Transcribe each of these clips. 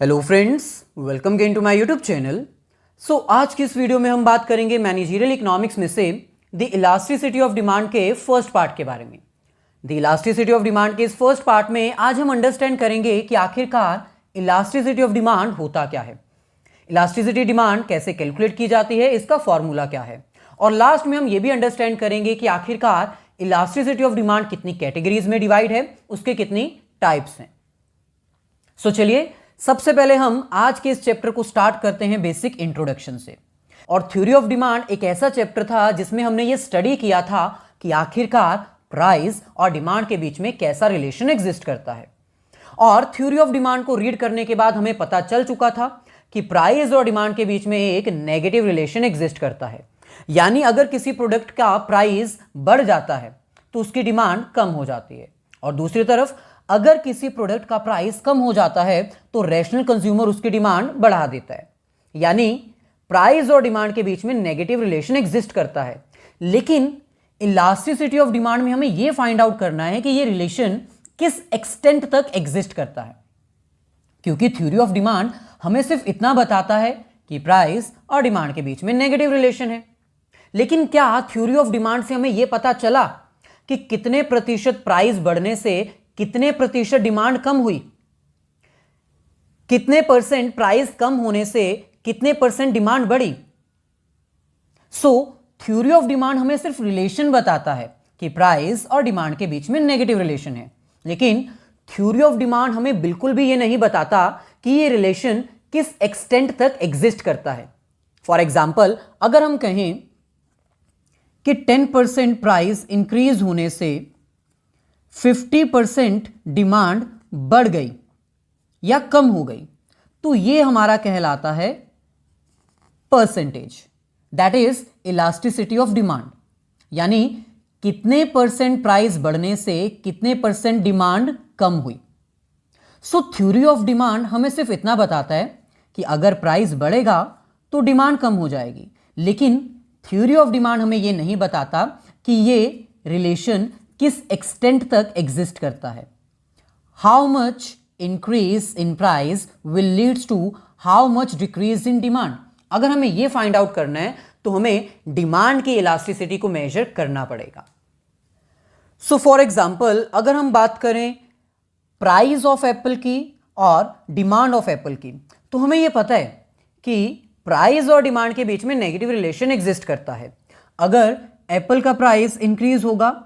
Hello friends, welcome again to my YouTube channel. आज की इस वीडियो में हम बात करेंगे मैनेजरियल इकोनॉमिक्स में से द इलास्टिसिटी ऑफ डिमांड के फर्स्ट पार्ट के बारे में। द इलास्टिसिटी ऑफ डिमांड के इस फर्स्ट पार्ट में आज हम अंडरस्टैंड करेंगे कि आखिरकार इलास्टिसिटी ऑफ डिमांड होता क्या है, इलास्टिसिटी डिमांड कैसे कैलकुलेट की जाती है, इसका फॉर्मूला क्या है, और लास्ट में हम ये भी अंडरस्टैंड करेंगे कि आखिरकार इलास्टिसिटी ऑफ डिमांड कितनी कैटेगरीज में डिवाइड है, उसके कितनी टाइप्स हैं। चलिए सबसे पहले हम आज के इस चैप्टर को स्टार्ट करते हैं बेसिक इंट्रोडक्शन से। और थ्योरी ऑफ डिमांड एक ऐसा चैप्टर था जिसमें हमने ये स्टडी किया था कि आखिरकार प्राइस और डिमांड के बीच में कैसा रिलेशन एग्जिस्ट करता है। और थ्योरी ऑफ डिमांड को रीड करने के बाद हमें पता चल चुका था कि प्राइस और डिमांड के बीच में एक नेगेटिव रिलेशन एग्जिस्ट करता है, यानी अगर किसी प्रोडक्ट का प्राइस बढ़ जाता है तो उसकी डिमांड कम हो जाती है, और दूसरी तरफ अगर किसी प्रोडक्ट का प्राइस कम हो जाता है तो रैशनल कंज्यूमर उसकी डिमांड बढ़ा देता है। यानी प्राइस और डिमांड के बीच में नेगेटिव रिलेशन एग्जिस्ट करता है। लेकिन इलास्टिसिटी ऑफ डिमांड में हमें यह फाइंड आउट करना है कि यह रिलेशन किस एक्सटेंट तक एग्जिस्ट करता है, क्योंकि थ्योरी ऑफ डिमांड हमें सिर्फ इतना बताता है कि प्राइस और डिमांड के बीच में नेगेटिव रिलेशन है। लेकिन क्या थ्योरी ऑफ डिमांड से हमें यह पता चला कि कितने प्रतिशत प्राइस बढ़ने से कितने प्रतिशत डिमांड कम हुई, कितने परसेंट प्राइस कम होने से कितने परसेंट डिमांड बढ़ी? थ्योरी ऑफ डिमांड हमें सिर्फ रिलेशन बताता है कि प्राइस और डिमांड के बीच में नेगेटिव रिलेशन है, लेकिन थ्योरी ऑफ डिमांड हमें बिल्कुल भी ये नहीं बताता कि ये रिलेशन किस एक्सटेंट तक एग्जिस्ट करता है। फॉर एग्जाम्पल, अगर हम कहें कि 10% प्राइस इंक्रीज होने से 50% डिमांड बढ़ गई या कम हो गई, तो यह हमारा कहलाता है percentage, that is elasticity of demand. यानी कितने परसेंट प्राइस बढ़ने से कितने परसेंट डिमांड कम हुई। थ्योरी ऑफ डिमांड हमें सिर्फ इतना बताता है कि अगर प्राइस बढ़ेगा तो डिमांड कम हो जाएगी, लेकिन थ्योरी ऑफ डिमांड हमें यह नहीं बताता कि यह रिलेशन किस एक्सटेंट तक एग्जिस्ट करता है। How much increase in price will leads to how much decrease in demand. अगर हमें यह फाइंड आउट करना है तो हमें डिमांड की इलास्टिसिटी को मेजर करना पड़ेगा। फॉर एग्जाम्पल, अगर हम बात करें प्राइस ऑफ एप्पल की और डिमांड ऑफ एप्पल की, तो हमें यह पता है कि प्राइस और डिमांड के बीच में नेगेटिव रिलेशन एग्जिस्ट करता है। अगर एप्पल का प्राइस इंक्रीज होगा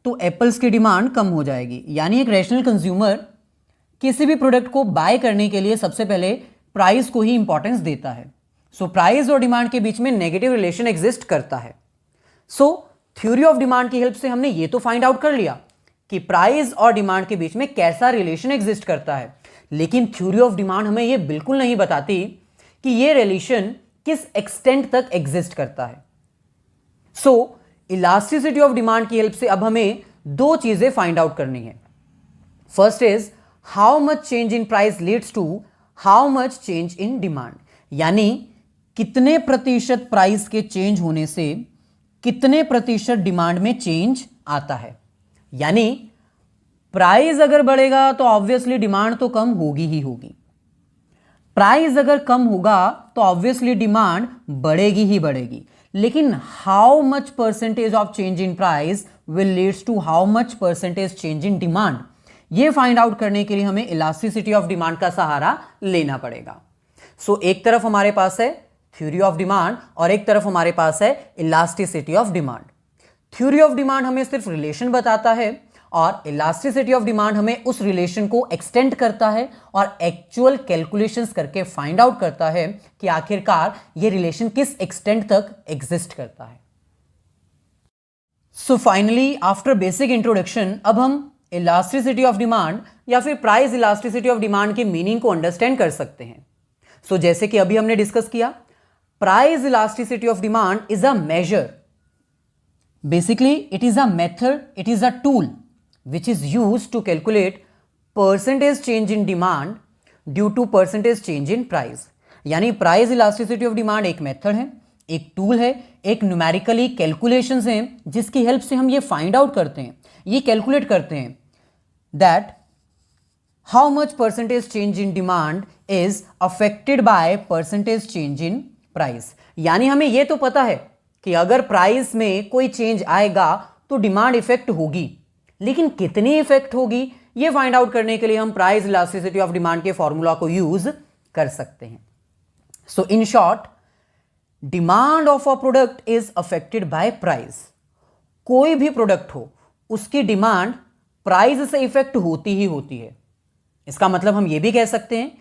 तो एप्पल्स की डिमांड कम हो जाएगी। यानी एक रैशनल कंज्यूमर किसी भी प्रोडक्ट को बाय करने के लिए सबसे पहले प्राइस को ही इंपॉर्टेंस देता है। प्राइस और डिमांड के बीच में नेगेटिव रिलेशन एग्जिस्ट करता है। थ्योरी ऑफ डिमांड की हेल्प से हमने ये तो फाइंड आउट कर लिया कि प्राइस और डिमांड के बीच में कैसा रिलेशन एग्जिस्ट करता है, लेकिन थ्योरी ऑफ डिमांड हमें ये बिल्कुल नहीं बताती कि ये रिलेशन किस एक्सटेंट तक एग्जिस्ट करता है। इलास्टिसिटी ऑफ डिमांड की हेल्प से अब हमें दो चीजें फाइंड आउट करनी है। First is how much change in price leads to how much change in demand, यानी कितने प्रतिशत प्राइस के चेंज होने से कितने प्रतिशत डिमांड में चेंज आता है। यानी प्राइस अगर बढ़ेगा तो ऑब्वियसली डिमांड तो कम होगी ही होगी, प्राइस अगर कम होगा तो ऑब्वियसली डिमांड बढ़ेगी ही बढ़ेगी। लेकिन how much percentage of change in price will leads to how much percentage change in demand, ये फाइंड आउट करने के लिए हमें इलास्टिसिटी ऑफ डिमांड का सहारा लेना पड़ेगा। एक तरफ हमारे पास है थ्योरी ऑफ डिमांड और एक तरफ हमारे पास है elasticity of demand. Theory of demand हमें सिर्फ रिलेशन बताता है और इलास्टिसिटी ऑफ डिमांड हमें उस रिलेशन को एक्सटेंड करता है और एक्चुअल कैलकुलेशंस करके फाइंड आउट करता है कि आखिरकार यह रिलेशन किस एक्सटेंट तक एग्जिस्ट करता है। फाइनली आफ्टर बेसिक इंट्रोडक्शन, अब हम इलास्टिसिटी ऑफ डिमांड या फिर प्राइस इलास्टिसिटी ऑफ डिमांड के मीनिंग को अंडरस्टैंड कर सकते हैं। जैसे कि अभी हमने डिस्कस किया, price elasticity of demand is a measure, basically it is a method, it is a tool which is used to calculate percentage change in demand due to percentage change in price। यानी price elasticity of demand एक method है, एक tool है, एक numerically calculations हैं जिसकी help से हम ये फाइंड आउट करते हैं, ये कैलकुलेट करते हैं that how much percentage change in demand is affected bye percentage change in price. यानी हमें यह तो पता है कि अगर प्राइस में कोई चेंज आएगा तो डिमांड इफेक्ट होगी, लेकिन कितनी इफेक्ट होगी यह फाइंड आउट करने के लिए हम प्राइस इलास्टिसिटी ऑफ डिमांड के फॉर्मूला को यूज कर सकते हैं। So in short, demand of a product is affected by price. कोई भी प्रोडक्ट हो उसकी डिमांड प्राइस से इफेक्ट होती ही होती है। इसका मतलब हम यह भी कह सकते हैं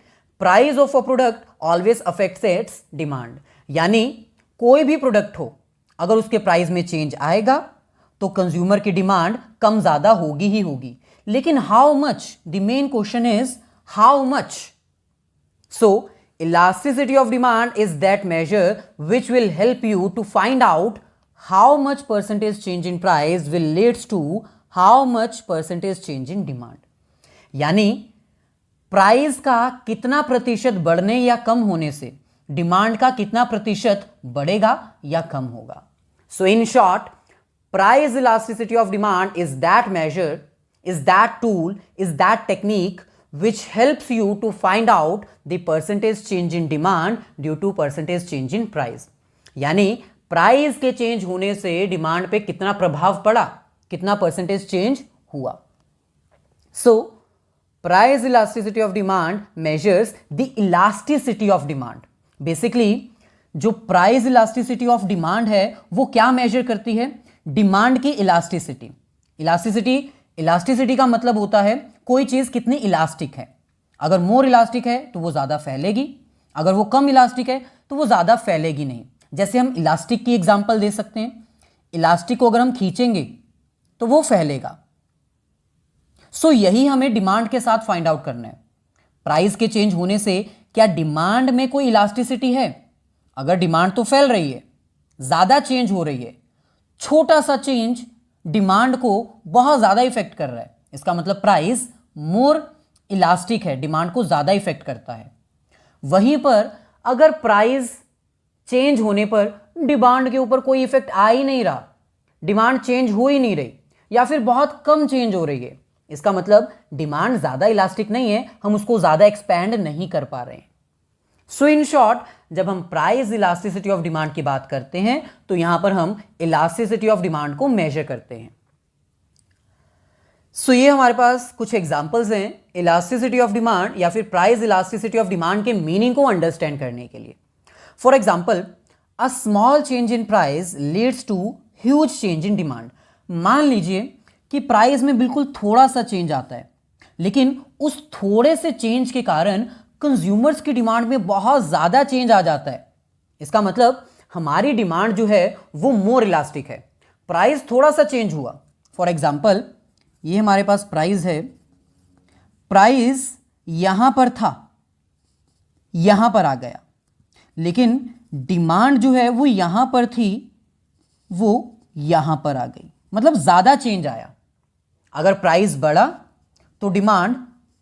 price of a product always affects it's demand. यानी कोई भी प्रोडक्ट हो अगर उसके प्राइस में चेंज आएगा तो कंज्यूमर की डिमांड कम ज्यादा होगी ही होगी, लेकिन how much, the main question is how much. So elasticity of demand is that measure which will help you to find out how much percentage change in price will leads to how much percentage change in demand। यानी price का कितना प्रतिशत बढ़ने या कम होने से demand का कितना प्रतिशत बढ़ेगा या कम होगा। So in short, price elasticity of demand is that measure, is that tool, is that technique which helps you to find out the percentage change in demand due to percentage change in price। यानी price के change होने से demand पे कितना प्रभाव पड़ा, कितना percentage change हुआ। So price elasticity of demand measures the elasticity of demand. Basically जो प्राइस इलास्टिसिटी ऑफ डिमांड है वो क्या मेजर करती है, डिमांड की इलास्टिसिटी। इलास्टिसिटी का मतलब होता है कोई चीज कितनी इलास्टिक है। अगर मोर इलास्टिक है तो वो ज्यादा फैलेगी, अगर वो कम इलास्टिक है तो वो ज्यादा फैलेगी नहीं। जैसे हम इलास्टिक की एग्जांपल दे सकते हैं, इलास्टिक को अगर हम खींचेंगे तो वो फैलेगा। सो यही हमें डिमांड के साथ फाइंड आउट करना है। प्राइस के चेंज होने से क्या डिमांड में कोई इलास्टिसिटी है? अगर डिमांड तो फैल रही है, ज्यादा चेंज हो रही है, छोटा सा चेंज डिमांड को बहुत ज्यादा इफेक्ट कर रहा है, इसका मतलब प्राइस मोर इलास्टिक है, डिमांड को ज्यादा इफेक्ट करता है। वहीं पर अगर प्राइस चेंज होने पर डिमांड के ऊपर कोई इफेक्ट आ ही नहीं रहा, डिमांड चेंज हो ही नहीं रही या फिर बहुत कम चेंज हो रही है, इसका मतलब डिमांड ज्यादा इलास्टिक नहीं है, हम उसको ज्यादा एक्सपैंड नहीं कर पा रहे हैं। सो इन शॉर्ट, जब हम प्राइस इलास्टिसिटी ऑफ डिमांड की बात करते हैं तो यहां पर हम इलास्टिसिटी ऑफ डिमांड को मेजर करते हैं। सो ये हमारे पास कुछ एग्जांपल्स हैं इलास्टिसिटी ऑफ डिमांड या फिर प्राइस इलास्टिसिटी ऑफ डिमांड के मीनिंग को अंडरस्टैंड करने के लिए। For example, a small change in price leads to huge change in demand. मान लीजिए कि प्राइस में बिल्कुल थोड़ा सा चेंज आता है, लेकिन उस थोड़े से चेंज के कारण कंज्यूमर्स की डिमांड में बहुत ज्यादा चेंज आ जाता है। इसका मतलब हमारी डिमांड जो है वो मोर इलास्टिक है, प्राइस थोड़ा सा चेंज हुआ। फॉर एग्जांपल, ये हमारे पास प्राइस है, प्राइस यहां पर था, यहां पर आ गया, लेकिन डिमांड जो है वो यहां पर थी, वो यहां पर आ गई, मतलब ज्यादा चेंज आया। अगर प्राइस बढ़ा तो डिमांड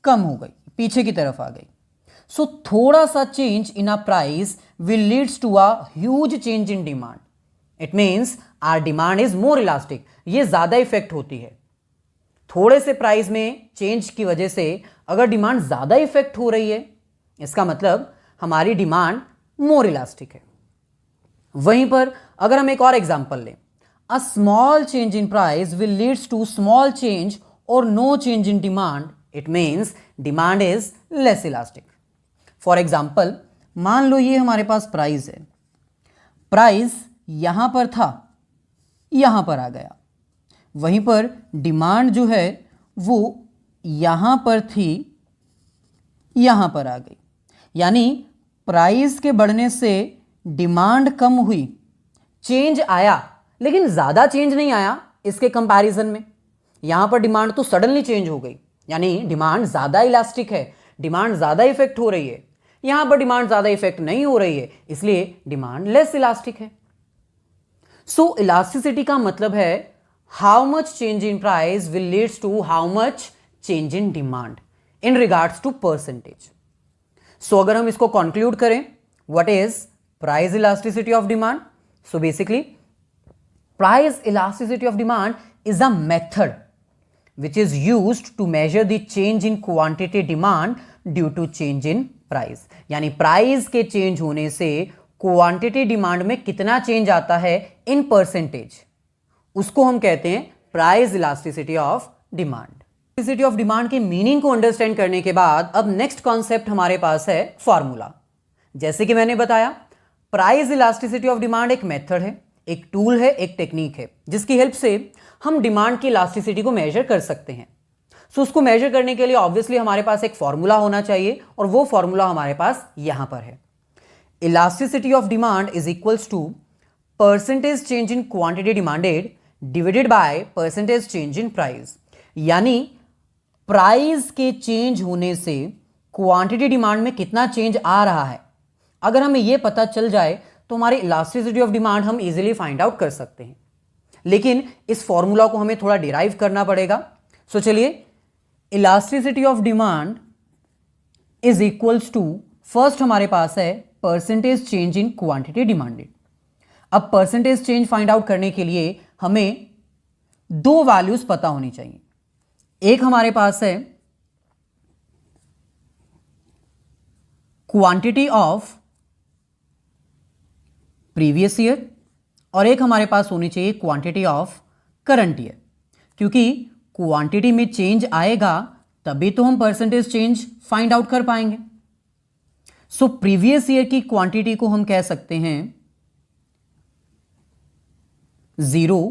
कम हो गई, पीछे की तरफ आ गई। सो थोड़ा सा change in a price will leads to a huge change in demand. It means our demand is more elastic, ये ज्यादा इफेक्ट होती है। थोड़े से प्राइस में चेंज की वजह से अगर डिमांड ज्यादा इफेक्ट हो रही है, इसका मतलब हमारी डिमांड मोर इलास्टिक है। वहीं पर अगर हम एक और एग्जांपल लें, a small change in price will leads to small change और no change in demand. It means demand is less elastic. For example, मान लो ये हमारे पास प्राइस है, प्राइस यहां पर था, यहां पर आ गया, वहीं पर डिमांड जो है वो यहां पर थी, यहां पर आ गई। यानी प्राइस के बढ़ने से डिमांड कम हुई, चेंज आया, लेकिन ज्यादा चेंज नहीं आया इसके कंपैरिजन में। यहां पर डिमांड तो सडनली चेंज हो गई, यानी डिमांड ज्यादा इलास्टिक है, डिमांड ज्यादा इफेक्ट हो रही है। यहां पर डिमांड ज्यादा इफेक्ट नहीं हो रही है, इसलिए डिमांड लेस इलास्टिक है। सो इलास्टिसिटी का मतलब है how much change in price will leads to how much change in demand in regards to percentage. So अगर हम इसको कंक्लूड करें, what is price elasticity of demand? So basically price elasticity of demand is a method which is used to measure the change in quantity demand due to change in price. यानी price के change होने से quantity demand में कितना change आता है in percentage, उसको हम कहते हैं price elasticity of demand. Elasticity of demand के मीनिंग को अंडरस्टैंड करने के बाद अब नेक्स्ट कॉन्सेप्ट हमारे पास है फॉर्मूला। जैसे कि मैंने बताया, प्राइस इलास्टिसिटी ऑफ डिमांड एक मेथड है, एक टूल है, एक टेक्निक है जिसकी हेल्प से हम डिमांड की इलास्टिसिटी को मेजर कर सकते हैं। सो उसको मेजर करने के लिए ऑब्वियसली हमारे पास एक फॉर्मूला होना चाहिए और वो फॉर्मूला हमारे पास यहां पर है। Elasticity of demand is equals to percentage change in quantity demanded divided by percentage change in price. यानी प्राइस के चेंज होने से क्वांटिटी डिमांड में कितना चेंज आ रहा है, अगर हमें यह पता चल जाए तो हमारी इलास्टिसिटी ऑफ डिमांड हम इजीली फाइंड आउट कर सकते हैं। लेकिन इस फॉर्मूला को हमें थोड़ा डिराइव करना पड़ेगा। सो चलिए, elasticity of demand is equals to, first हमारे पास है percentage change in quantity demanded. अब परसेंटेज चेंज फाइंड आउट करने के लिए हमें दो वैल्यूज पता होनी चाहिए। एक हमारे पास है क्वांटिटी ऑफ प्रीवियस ईयर और एक हमारे पास होनी चाहिए क्वांटिटी ऑफ करंट ईयर, क्योंकि क्वांटिटी में चेंज आएगा तभी तो हम परसेंटेज चेंज फाइंड आउट कर पाएंगे। सो प्रीवियस ईयर की क्वांटिटी को हम कह सकते हैं 0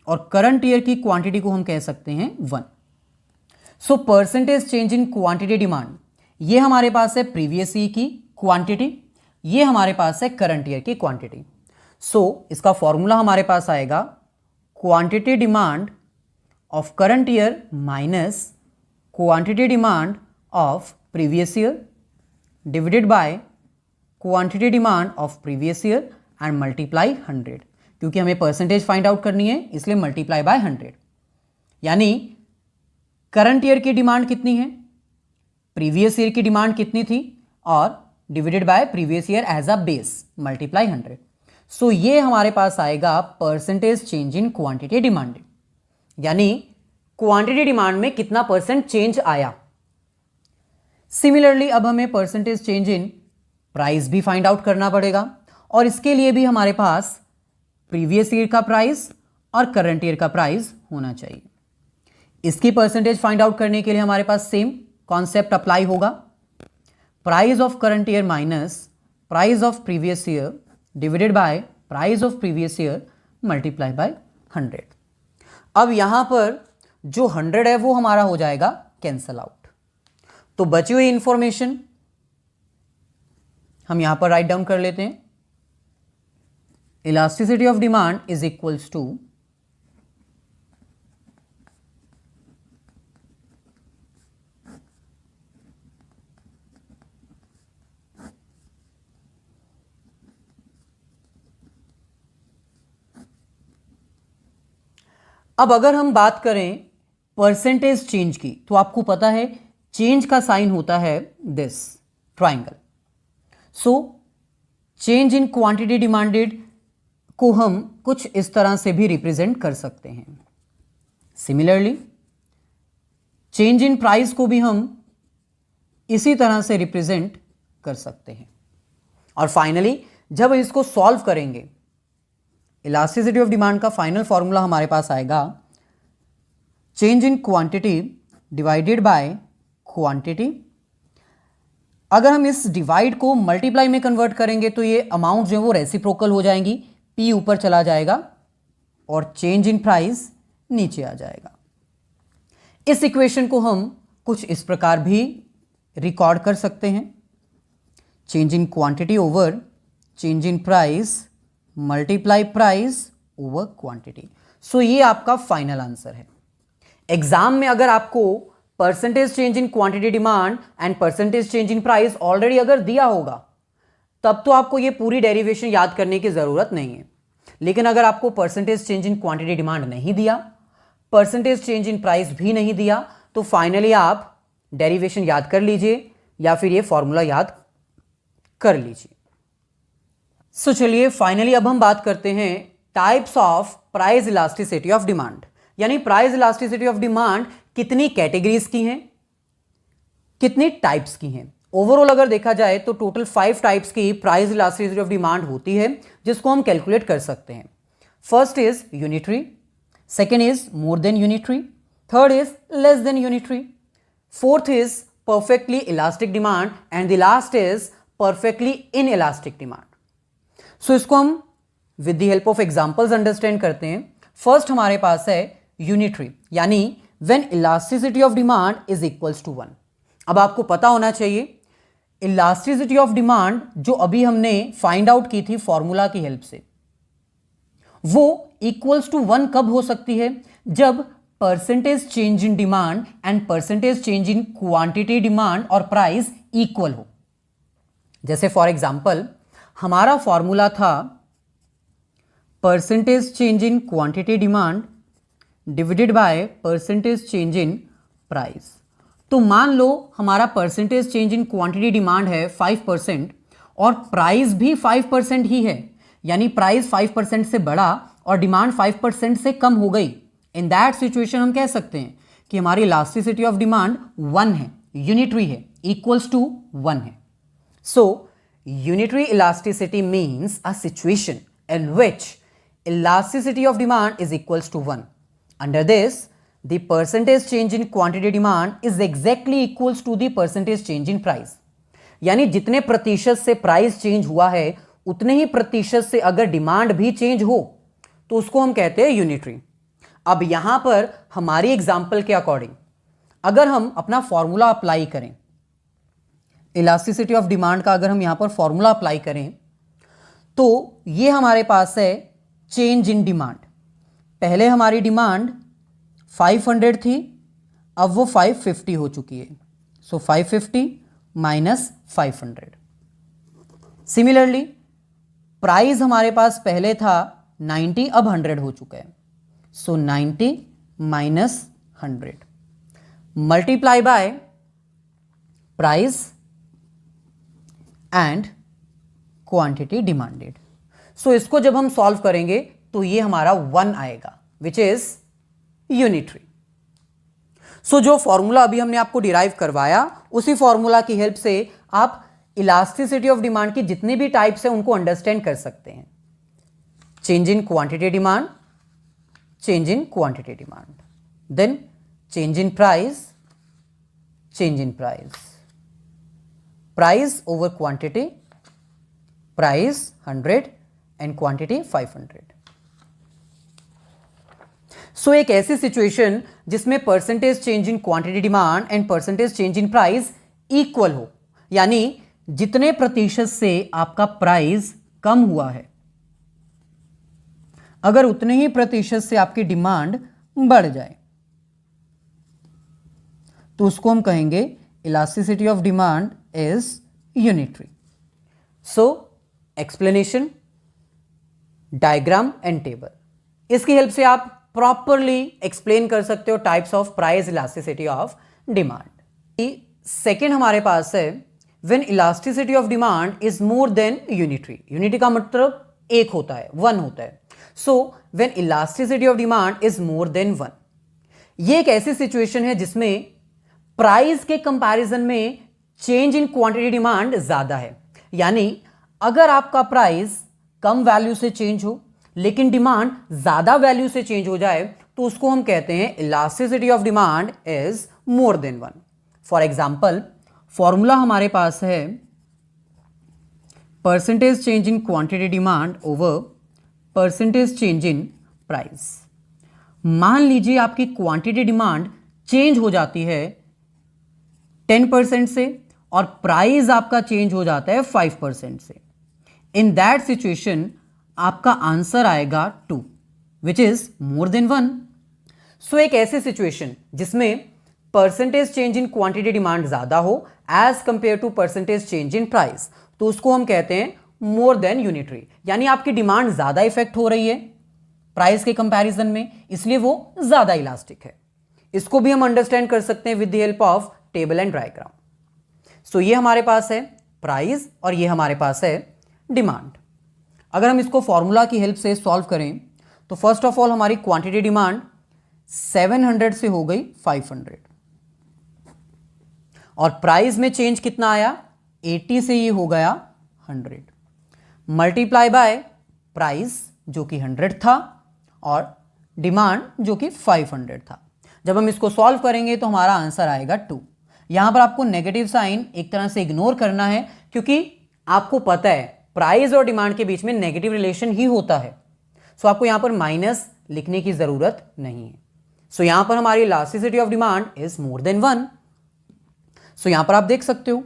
और करंट ईयर की क्वांटिटी को हम कह सकते हैं 1। So percentage change in quantity demand, ये हमारे पास है प्रीवियस ईयर की क्वांटिटी, ये हमारे पास है करंट ईयर की क्वांटिटी। सो इसका फॉर्मूला हमारे पास आएगा quantity demand of current year minus quantity demand of previous year divided by quantity demand of previous year and multiply 100। क्योंकि हमें परसेंटेज फाइंड आउट करनी है इसलिए मल्टीप्लाई बाय 100। यानी करंट ईयर की डिमांड कितनी है, प्रीवियस ईयर की डिमांड कितनी थी, और divided by previous year as a base multiply 100। So ये हमारे पास आएगा percentage change in quantity demanded, यानी क्वांटिटी डिमांड में कितना परसेंट चेंज आया। सिमिलरली अब हमें परसेंटेज चेंज इन प्राइस भी फाइंड आउट करना पड़ेगा और इसके लिए भी हमारे पास प्रीवियस ईयर का प्राइस और करंट ईयर का प्राइस होना चाहिए। इसकी परसेंटेज फाइंड आउट करने के लिए हमारे पास सेम कॉन्सेप्ट अप्लाई होगा, price of current year minus price of previous year divided by price of previous year multiply by 100। अब यहां पर जो 100 है वो हमारा हो जाएगा कैंसल आउट। तो बची हुई इंफॉर्मेशन हम यहां पर राइट डाउन कर लेते हैं। Elasticity of demand is equals to अब अगर हम बात करें परसेंटेज चेंज की, तो आपको पता है चेंज का साइन होता है this triangle. So change in quantity demanded को हम कुछ इस तरह से भी रिप्रेजेंट कर सकते हैं। सिमिलरली चेंज इन प्राइस को भी हम इसी तरह से रिप्रेजेंट कर सकते हैं। और फाइनली जब इसको सॉल्व करेंगे, इलास्टिसिटी ऑफ डिमांड का फाइनल फॉर्मूला हमारे पास आएगा change in quantity divided by quantity. अगर हम इस डिवाइड को मल्टीप्लाई में कन्वर्ट करेंगे तो ये अमाउंट जो है वो रेसिप्रोकल हो जाएंगी, पी ऊपर चला जाएगा और चेंज इन प्राइस नीचे आ जाएगा। इस इक्वेशन को हम कुछ इस प्रकार भी रिकॉर्ड कर सकते हैं, change in quantity over change in price multiply price over quantity. So ये आपका फाइनल आंसर है। एग्जाम में अगर आपको percentage change in quantity demand and percentage change in price already अगर दिया होगा तब तो आपको ये पूरी डेरिवेशन याद करने की जरूरत नहीं है। लेकिन अगर आपको percentage change in quantity demand नहीं दिया, परसेंटेज चेंज इन प्राइस भी नहीं दिया, तो फाइनली आप डेरिवेशन याद कर लीजिए या फिर ये फॉर्मूला याद कर लीजिए। सो चलिए फाइनली अब हम बात करते हैं types of price elasticity of demand. यानी प्राइस इलास्टिसिटी ऑफ डिमांड कितनी कैटेगरीज की हैं, कितनी टाइप्स की हैं। ओवरऑल अगर देखा जाए तो टोटल 5 टाइप्स की प्राइस इलास्टिसिटी ऑफ डिमांड होती है जिसको हम कैलकुलेट कर सकते हैं। First is unitary, second is more than unitary, third is less than unitary, fourth is perfectly elastic demand and the last is perfectly inelastic demand. So इसको हम with the help of examples understand करते हैं। First हमारे पास है unitary, यानी when elasticity of demand is equals to 1। अब आपको पता होना चाहिए इलास्टिसिटी ऑफ डिमांड जो अभी हमने फाइंड आउट की थी फॉर्मूला की हेल्प से, वो इक्वल्स टू 1 कब हो सकती है, जब percentage change in demand and percentage change in quantity demand और प्राइस इक्वल हो। जैसे फॉर एग्जांपल हमारा फॉर्मूला था percentage change in quantity demand divided by percentage change in price. तो मान लो हमारा percentage change in quantity demand है 5% और प्राइस भी 5% ही है, यानी प्राइस 5% से बढ़ा और डिमांड 5% से कम हो गई। इन दैट सिचुएशन हम कह सकते हैं कि हमारी इलास्टिसिटी ऑफ डिमांड 1 है, यूनिटरी है, इक्वल्स टू 1 है। So unitary elasticity means a situation in which elasticity of demand is equals to 1. Under this, the percentage change in quantity demand is exactly equals to the percentage change in price. यानी जितने प्रतिशत से price change हुआ है उतने ही प्रतिशत से अगर डिमांड भी चेंज हो तो उसको हम कहते हैं यूनिटरी। अब यहां पर हमारी एग्जांपल के अकॉर्डिंग अगर हम अपना फॉर्मूला अप्लाई करें, इलास्टिसिटी ऑफ डिमांड का अगर हम यहां पर फॉर्मूला अप्लाई करें तो ये हमारे पास है चेंज इन डिमांड। पहले हमारी डिमांड 500 थी, अब वो 550 हो चुकी है। सो 550 माइनस 500। सिमिलरली प्राइस हमारे पास पहले था 90, अब 100 हो चुका है। So 90 minus 100 multiply by price and quantity demanded. So इसको जब हम सॉल्व करेंगे तो ये हमारा 1 आएगा विच इज यूनिटरी। सो जो फॉर्मूला अभी हमने आपको डिराइव करवाया उसी फॉर्मूला की हेल्प से आप इलास्टिसिटी ऑफ डिमांड की जितनी भी टाइप्स है उनको अंडरस्टैंड कर सकते हैं। Change in quantity demand, change in quantity demand, then change in price, change in price, price over quantity, price 100 and quantity 500। So एक ऐसी सिचुएशन जिसमें percentage change in quantity demand and percentage change in price equal हो, यानी जितने प्रतिशत से आपका price कम हुआ है अगर उतने ही प्रतिशत से आपकी डिमांड बढ़ जाए तो उसको हम कहेंगे elasticity of demand is unitary. So explanation, diagram and table, इसकी हेल्प से आप प्रॉपरली एक्सप्लेन कर सकते हो types of price elasticity of demand. Second हमारे पास है when elasticity of demand is more than unitary. Unity का मतलब एक होता है, 1 होता है। So when elasticity of demand is more then 1, ये एक ऐसी सिचुएशन है जिसमें प्राइस के कंपैरिजन में चेंज इन क्वांटिटी डिमांड ज्यादा है। यानी अगर आपका प्राइस कम वैल्यू से चेंज हो लेकिन डिमांड ज्यादा वैल्यू से चेंज हो जाए तो उसको हम कहते हैं elasticity of demand is more then 1। For example formula हमारे पास है percentage change in quantity demand over percentage change in price. मान लीजिए आपकी क्वांटिटी डिमांड चेंज हो जाती है 10% से और प्राइस आपका चेंज हो जाता है 5% से। इन दैट सिचुएशन आपका आंसर आएगा 2 विच इज मोर देन 1। सो एक ऐसी सिचुएशन जिसमें percentage change in quantity demand ज्यादा हो as compare to percentage change in price, तो उसको हम कहते हैं मोर देन यूनिटरी। यानी आपकी डिमांड ज्यादा इफेक्ट हो रही है प्राइस के कंपैरिजन में, इसलिए वो ज्यादा इलास्टिक है। इसको भी हम अंडरस्टैंड कर सकते हैं with the help of table and diagram. So ये हमारे पास है प्राइस और ये हमारे पास है डिमांड। अगर हम इसको फॉर्मूला की हेल्प से सॉल्व करें तो फर्स्ट ऑफ ऑल हमारी क्वांटिटी डिमांड 700 से हो गई 500 और प्राइस में चेंज कितना आया 80 से ये हो गया 100 मल्टीप्लाई बाय प्राइस जो कि 100 था और डिमांड जो कि 500 था। जब हम इसको सॉल्व करेंगे तो हमारा आंसर आएगा 2। यहां पर आपको नेगेटिव साइन एक तरह से इग्नोर करना है क्योंकि आपको पता है प्राइस और डिमांड के बीच में नेगेटिव रिलेशन ही होता है। सो आपको यहां पर माइनस लिखने की जरूरत नहीं है। सो यहां पर हमारी elasticity of demand is more then 1। सो यहां पर आप देख सकते हो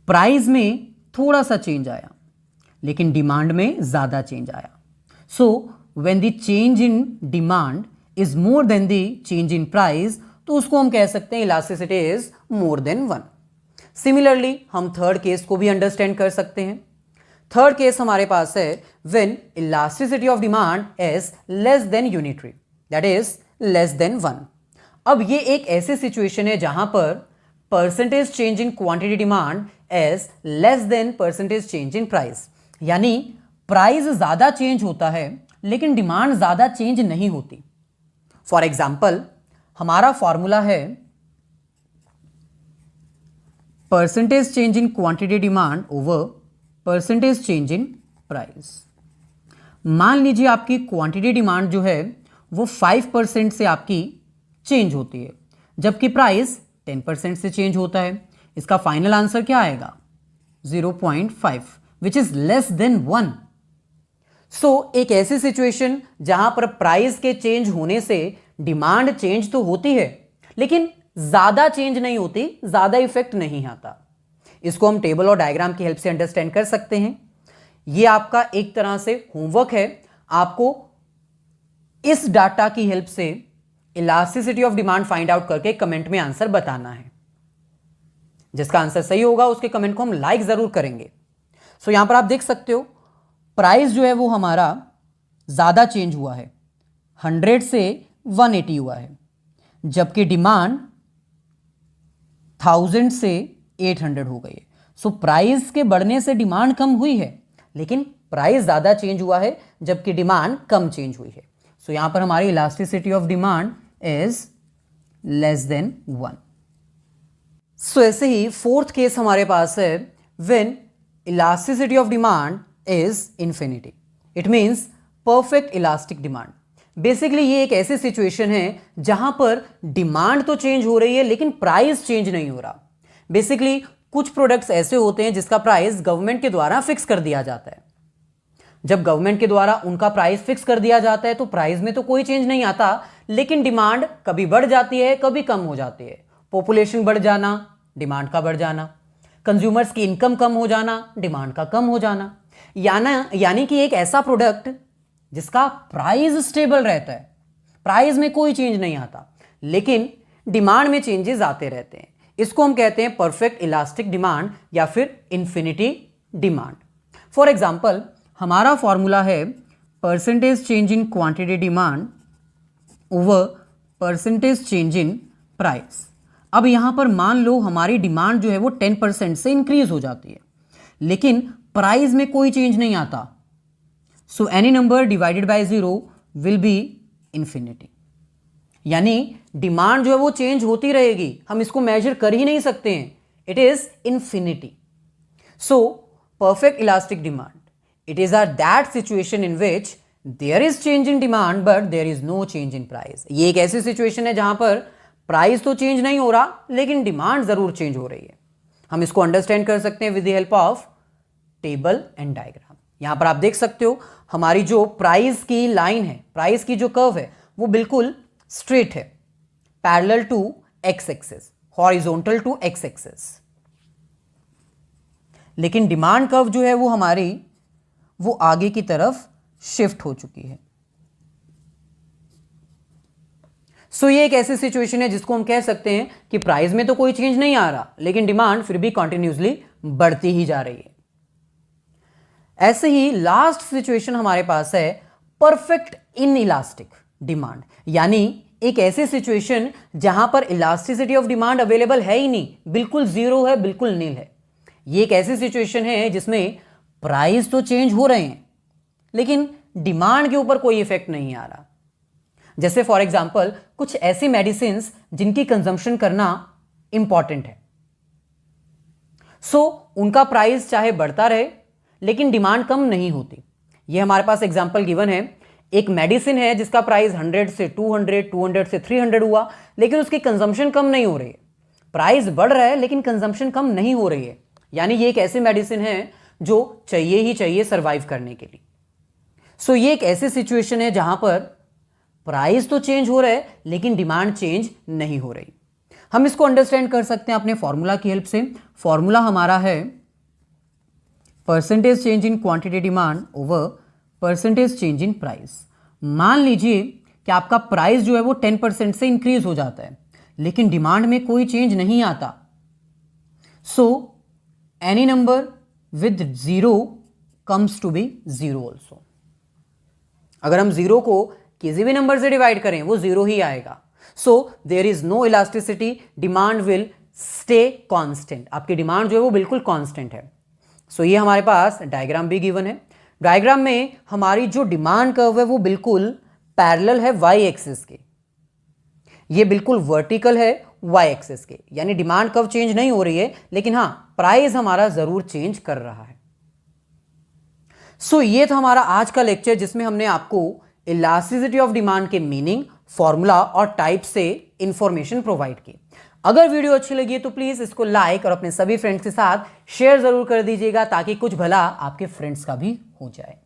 प्राइस में थोड़ा सा चेंज आया लेकिन डिमांड में ज्यादा चेंज आया। So when the change in demand is more then the change in price तो उसको हम कह सकते हैं elasticity is more then 1। Similarly हम थर्ड केस को भी अंडरस्टैंड कर सकते हैं। थर्ड केस हमारे पास है when elasticity of demand is less than unitary, that is less then 1। अब ये एक ऐसी सिचुएशन है जहां पर percentage change in quantity demand is less then percentage change in price, यानी प्राइस ज्यादा चेंज होता है लेकिन डिमांड ज्यादा चेंज नहीं होती। फॉर एग्जाम्पल हमारा फॉर्मूला है percentage change in quantity demand over percentage change in price. मान लीजिए आपकी क्वांटिटी डिमांड जो है वो 5% से आपकी चेंज होती है जबकि प्राइस 10% से चेंज होता है। इसका फाइनल आंसर क्या आएगा 0.5 विच इज लेस देन 1। सो एक ऐसी सिचुएशन जहां पर प्राइस के चेंज होने से डिमांड चेंज तो होती है लेकिन ज्यादा चेंज नहीं होती, ज्यादा इफेक्ट नहीं आता। इसको हम टेबल और डायग्राम की हेल्प से अंडरस्टैंड कर सकते हैं। यह आपका एक तरह से होमवर्क है, आपको इस डाटा की हेल्प से elasticity of demand find out करके कमेंट में आंसर बताना है। जिसका आंसर सही होगा उसके कमेंट को हम लाइक जरूर करेंगे। सो यहां पर आप देख सकते हो प्राइस जो है वो हमारा ज्यादा चेंज हुआ है, 100 से 180 हुआ है, जबकि डिमांड 1000 से 800 हो गई है। सो प्राइस के बढ़ने से डिमांड कम हुई है लेकिन प्राइस ज्यादा चेंज हुआ है जबकि डिमांड कम चेंज हुई है। सो यहां पर हमारी elasticity of demand is less then 1। सो ऐसे ही फोर्थ केस हमारे पास है when elasticity of demand is infinity, it means perfect elastic demand. Basically ये एक ऐसी सिचुएशन है जहां पर डिमांड तो चेंज हो रही है लेकिन प्राइस चेंज नहीं हो रहा। बेसिकली कुछ प्रोडक्ट्स ऐसे होते हैं जिसका प्राइस गवर्नमेंट के द्वारा फिक्स कर दिया जाता है। जब गवर्नमेंट के द्वारा उनका प्राइस फिक्स कर दिया जाता है तो प्राइस में तो कोई चेंज नहीं आता लेकिन डिमांड कभी बढ़ जाती है कभी कम हो जाती है। पॉपुलेशन बढ़ जाना, डिमांड का बढ़ जाना, कंज्यूमर्स की इनकम कम हो जाना, डिमांड का कम हो जाना। यानी कि एक ऐसा प्रोडक्ट जिसका प्राइस स्टेबल रहता है, प्राइस में कोई चेंज नहीं आता लेकिन डिमांड में चेंजेस आते रहते हैं। इसको हम कहते हैं परफेक्ट इलास्टिक डिमांड या फिर इंफिनिटी डिमांड। फॉर एग्जाम्पल हमारा फॉर्मूला है percentage change in quantity demand over percentage change in price. अब यहां पर मान लो हमारी डिमांड जो है वो 10% से इंक्रीज हो जाती है लेकिन प्राइस में कोई चेंज नहीं आता। So any number divided by 0 will be infinity, यानी डिमांड जो है वो चेंज होती रहेगी, हम इसको मेजर कर ही नहीं सकते हैं, it is infinity. So perfect elastic demand, it is at that situation in which there is change in demand but there is no change in price। ये एक ऐसी सिचुएशन है जहां पर प्राइस तो चेंज नहीं हो रहा लेकिन डिमांड जरूर चेंज हो रही है। हम इसको अंडरस्टैंड कर सकते हैं with the help of table and diagram. यहां पर आप देख सकते हो हमारी जो प्राइस की लाइन है, प्राइस की जो कर्व है वो बिल्कुल स्ट्रेट है, parallel to X axis, horizontal to X axis. लेकिन डिमांड कर्व जो है वो हमारी वो आगे की तरफ शिफ्ट हो चुकी है। सो ये एक ऐसी सिचुएशन है जिसको हम कह सकते हैं कि प्राइस में तो कोई चेंज नहीं आ रहा लेकिन डिमांड फिर भी कंटिन्यूसली बढ़ती ही जा रही है। ऐसे ही लास्ट सिचुएशन हमारे पास है परफेक्ट इन इलास्टिक डिमांड, यानी एक ऐसी सिचुएशन जहां पर इलास्टिसिटी ऑफ डिमांड अवेलेबल है ही नहीं, बिल्कुल जीरो है, बिल्कुल नील है। ये एक ऐसी सिचुएशन है जिसमें प्राइस तो चेंज हो रहे हैं लेकिन डिमांड के ऊपर कोई इफेक्ट नहीं आ रहा। जैसे फॉर एग्जांपल कुछ ऐसी मेडिसिन जिनकी कंजम्पशन करना इंपॉर्टेंट है, सो उनका प्राइस चाहे बढ़ता रहे लेकिन डिमांड कम नहीं होती। ये हमारे पास एग्जांपल गिवन है, एक मेडिसिन है जिसका प्राइस 100 से 200, 200 से 300 हुआ, लेकिन उसकी कंजम्पशन कम नहीं हो रही है। प्राइस बढ़ रहा है लेकिन कंजम्पशन कम नहीं हो रही है, यानी ये एक ऐसी मेडिसिन है जो चाहिए ही चाहिए सर्वाइव करने के लिए। सो ये एक ऐसी सिचुएशन है जहां पर प्राइस तो चेंज हो रहा है लेकिन डिमांड चेंज नहीं हो रही। हम इसको अंडरस्टैंड कर सकते हैं अपने फॉर्मूला की हेल्प से। फॉर्मूला हमारा है percentage change in quantity demand over percentage change in price. मान लीजिए कि आपका प्राइस जो है वो 10% से इंक्रीज हो जाता है लेकिन डिमांड में कोई चेंज नहीं आता। So any number with zero comes to be zero also. अगर हम जीरो को किसी भी नंबर से डिवाइड करें वो जीरो ही आएगा। So there is no elasticity, demand will stay constant. आपकी डिमांड जो है वो बिल्कुल कांस्टेंट है। सो ये हमारे पास डायग्राम भी गिवन है। डायग्राम में हमारी जो डिमांड कर्व है वो बिल्कुल पैरेलल है वाई एक्सिस के, ये बिल्कुल वर्टिकल है वाई एक्सिस के, यानी डिमांड कर्व चेंज नहीं हो रही है लेकिन हाँ प्राइस हमारा जरूर चेंज कर रहा है। सो ये था हमारा आज का लेक्चर जिसमें हमने आपको इलास्टिसिटी ऑफ डिमांड के मीनिंग, फॉर्मूला और टाइप से इंफॉर्मेशन प्रोवाइड की। अगर वीडियो अच्छी लगी है तो प्लीज इसको लाइक और अपने सभी फ्रेंड्स के साथ शेयर जरूर कर दीजिएगा ताकि कुछ भला आपके फ्रेंड्स का भी हो जाए।